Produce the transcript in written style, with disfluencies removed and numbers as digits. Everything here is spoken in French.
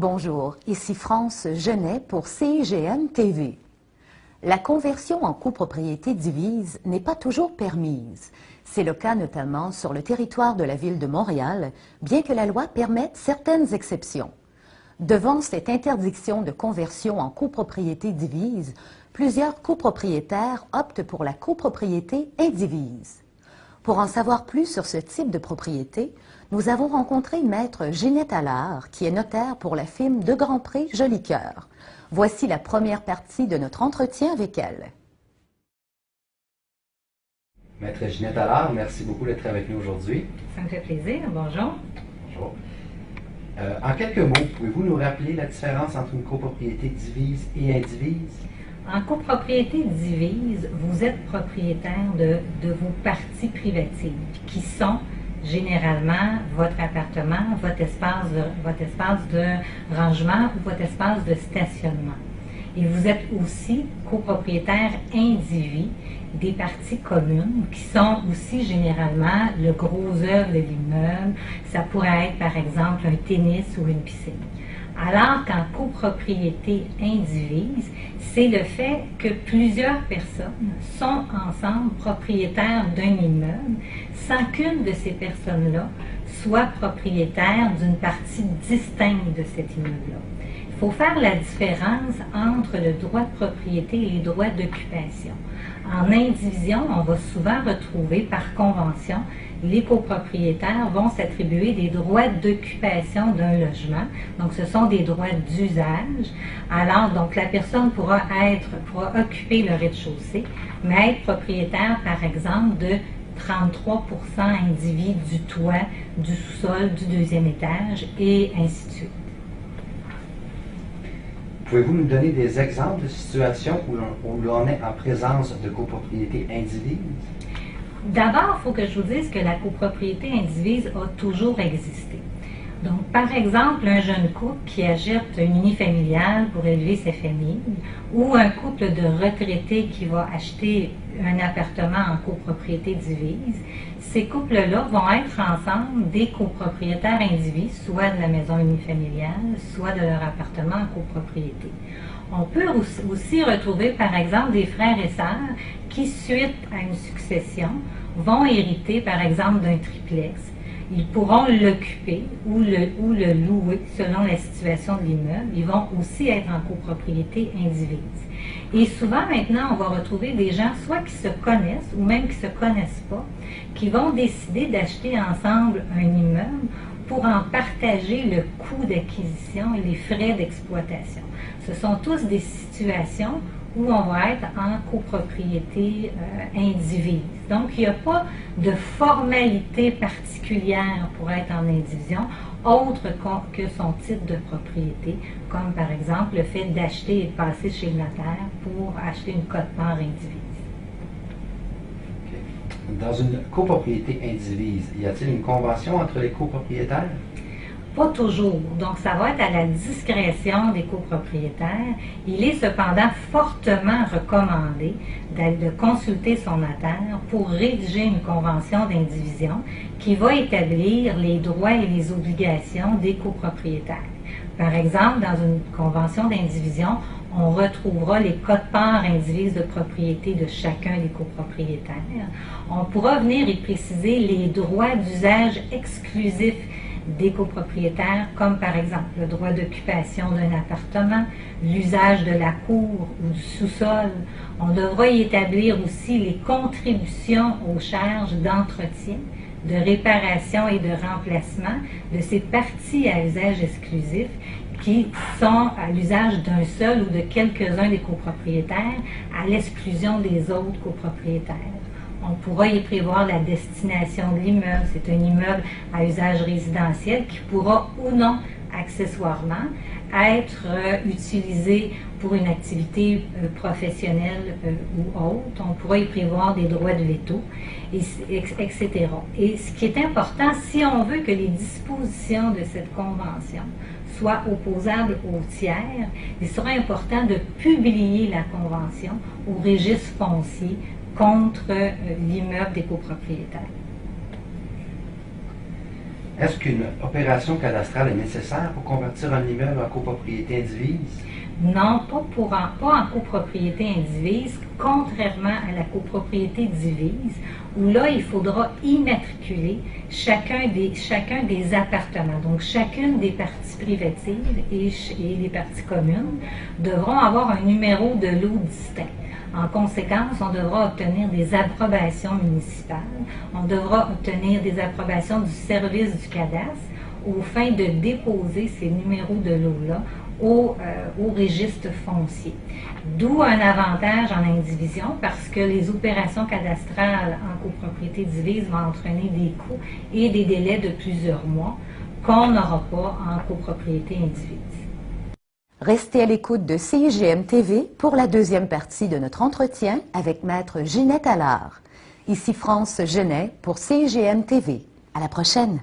Bonjour, ici France Genet pour CIGN TV. La conversion en copropriété divise n'est pas toujours permise. C'est le cas notamment sur le territoire de la ville de Montréal, bien que la loi permette certaines exceptions. Devant cette interdiction de conversion en copropriété divise, plusieurs copropriétaires optent pour la copropriété indivise. Pour en savoir plus sur ce type de propriété, nous avons rencontré Maître Ginette Allard, qui est notaire pour la firme de Grandpré Jolicoeur. Voici la première partie de notre entretien avec elle. Maître Ginette Allard, merci beaucoup d'être avec nous aujourd'hui. Ça me fait plaisir. Bonjour. Bonjour. En quelques mots, pouvez-vous nous rappeler la différence entre une copropriété divise et indivise? En copropriété divise, vous êtes propriétaire de vos parties privatives, qui sont généralement votre appartement, votre espace de rangement ou votre espace de stationnement. Et vous êtes aussi copropriétaire indivis des parties communes qui sont aussi généralement le gros œuvre de l'immeuble. Ça pourrait être par exemple un tennis ou une piscine. Alors qu'en copropriété indivise, c'est le fait que plusieurs personnes sont ensemble propriétaires d'un immeuble sans qu'une de ces personnes-là soit propriétaire d'une partie distincte de cet immeuble-là. Il faut faire la différence entre le droit de propriété et les droits d'occupation. En indivision, on va souvent retrouver par convention, les copropriétaires vont s'attribuer des droits d'occupation d'un logement. Donc, ce sont des droits d'usage. Alors, donc, la personne pourra occuper le rez-de-chaussée, mais être propriétaire, par exemple, de 33% indivis du toit, du sous-sol, du deuxième étage, et ainsi de suite. Pouvez-vous nous donner des exemples de situations où l'on est en présence de copropriété indivise? D'abord, il faut que je vous dise que la copropriété indivise a toujours existé. Donc, par exemple, un jeune couple qui achète une unifamiliale pour élever sa famille, ou un couple de retraités qui va acheter un appartement en copropriété divise, ces couples-là vont être ensemble des copropriétaires indivises, soit de la maison unifamiliale, soit de leur appartement en copropriété. On peut aussi retrouver, par exemple, des frères et sœurs qui, suite à une succession, vont hériter, par exemple, d'un triplex. Ils pourront l'occuper ou le louer selon la situation de l'immeuble. Ils vont aussi être en copropriété indivise. Et souvent, maintenant, on va retrouver des gens, soit qui se connaissent ou même qui ne se connaissent pas, qui vont décider d'acheter ensemble un immeuble pour en partager le coût d'acquisition et les frais d'exploitation. Ce sont tous des situations où on va être en copropriété indivise. Donc, il n'y a pas de formalité particulière pour être en indivision, autre que son titre de propriété, comme par exemple le fait d'acheter et de passer chez le notaire pour acheter une quote-part indivise. Dans une copropriété indivise, y a-t-il une convention entre les copropriétaires? Pas toujours. Donc, ça va être à la discrétion des copropriétaires. Il est cependant fortement recommandé de consulter son notaire pour rédiger une convention d'indivision qui va établir les droits et les obligations des copropriétaires. Par exemple, dans une convention d'indivision, on retrouvera les quotes-parts indivises de propriété de chacun des copropriétaires. On pourra venir y préciser les droits d'usage exclusifs des copropriétaires, comme par exemple le droit d'occupation d'un appartement, l'usage de la cour ou du sous-sol. On devra y établir aussi les contributions aux charges d'entretien, de réparation et de remplacement de ces parties à usage exclusif qui sont à l'usage d'un seul ou de quelques-uns des copropriétaires à l'exclusion des autres copropriétaires. On pourra y prévoir la destination de l'immeuble. C'est un immeuble à usage résidentiel qui pourra ou non, accessoirement, être utilisé pour une activité professionnelle ou autre. On pourra y prévoir des droits de veto, etc. Et ce qui est important, si on veut que les dispositions de cette convention soient opposables aux tiers, il sera important de publier la convention au registre foncier contre l'immeuble des copropriétaires. Est-ce qu'une opération cadastrale est nécessaire pour convertir un immeuble en copropriété indivise? Non, pas en copropriété indivise, contrairement à la copropriété divise, où là, il faudra immatriculer chacun des appartements. Donc, chacune des parties privatives et les parties communes devront avoir un numéro de lot distinct. En conséquence, on devra obtenir des approbations municipales, on devra obtenir des approbations du service du cadastre aux fins de déposer ces numéros de lot-là au registre foncier. D'où un avantage en indivision parce que les opérations cadastrales en copropriété divise vont entraîner des coûts et des délais de plusieurs mois qu'on n'aura pas en copropriété indivise. Restez à l'écoute de CIGM TV pour la deuxième partie de notre entretien avec Maître Ginette Allard. Ici France Genet pour CIGM TV. À la prochaine!